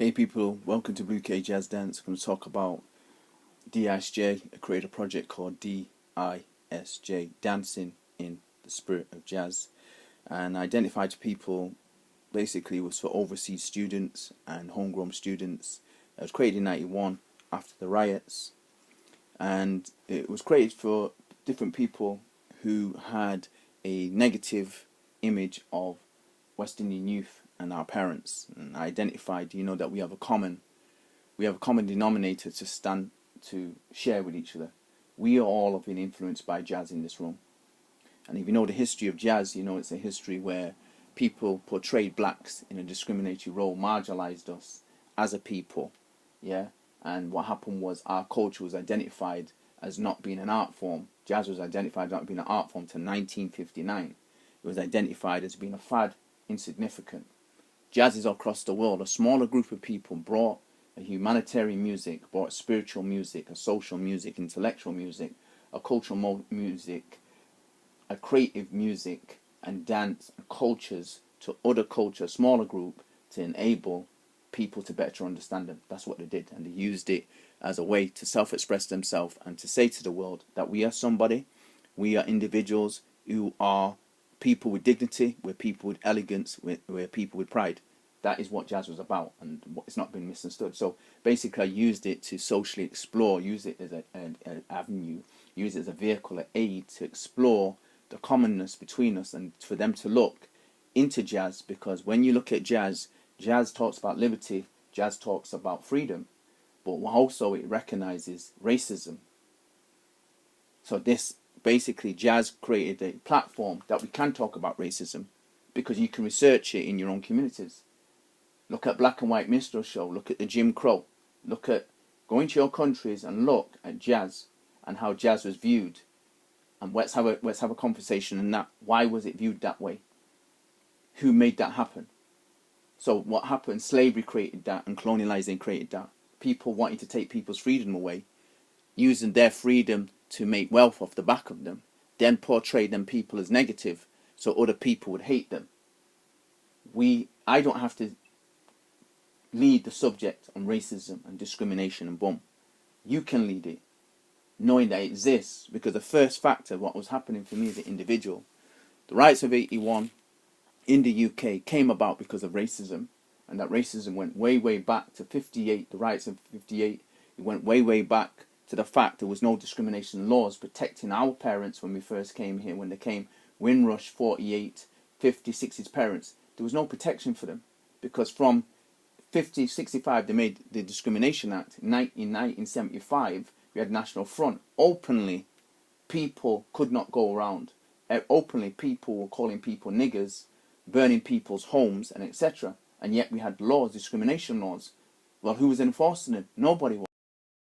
Hey people, welcome to Blu UK Jazz Dance. I'm going to talk about DISJ. I created a project called DISJ, Dancing in the Spirit of Jazz. And I identified to people, basically it was for overseas students and homegrown students. It was created in 91 after the riots. And it was created for different people who had a negative image of West Indian youth and our parents, and I identified, that we have a common denominator to share with each other. We all have been influenced by jazz in this room, and if you know the history of jazz, it's a history where people portrayed blacks in a discriminatory role, marginalized us as a people, and what happened was our culture was identified as not being an art form. Jazz was identified as not being an art form till 1959. It was identified as being a fad, insignificant. Jazz is across the world. A smaller group of people brought a humanitarian music, brought spiritual music, a social music, intellectual music, a cultural music, a creative music, and dance and cultures to other cultures, smaller group, to enable people to better understand them. That's what they did, and they used it as a way to self-express themselves and to say to the world that we are somebody, we are individuals who are people with dignity, we're people with elegance, we're people with pride. That is what jazz was about, and it's not been misunderstood. So basically I used it to socially explore, use it as an avenue, use it as a vehicle, an aid to explore the commonness between us and for them to look into jazz, because when you look at jazz, jazz talks about liberty, jazz talks about freedom, but also it recognizes racism. So this basically, jazz created a platform that we can talk about racism, because you can research it in your own communities. Look at black and white minstrel show, look at the Jim Crow, go into your countries and look at jazz and how jazz was viewed, and let's have a conversation on that. Why was it viewed that way? Who made that happen? So what happened? Slavery created that, and colonializing created that. People wanting to take people's freedom away, using their freedom to make wealth off the back of them, then portray them people as negative so other people would hate them. I don't have to lead the subject on racism and discrimination and boom. You can lead it, knowing that it exists, because the first factor, what was happening for me as an individual, the riots of 81 in the UK came about because of racism, and that racism went way, way back to 58, the riots of 58, it went way, way back to the fact there was no discrimination laws protecting our parents when we first came here, when they came, Windrush, 48, 50, 60's parents. There was no protection for them, because from 50, 65 they made the Discrimination Act. In 1975 we had National Front. Openly people could not go around. Openly people were calling people niggers, burning people's homes and etc. And yet we had laws, discrimination laws. Well, who was enforcing them? Nobody was.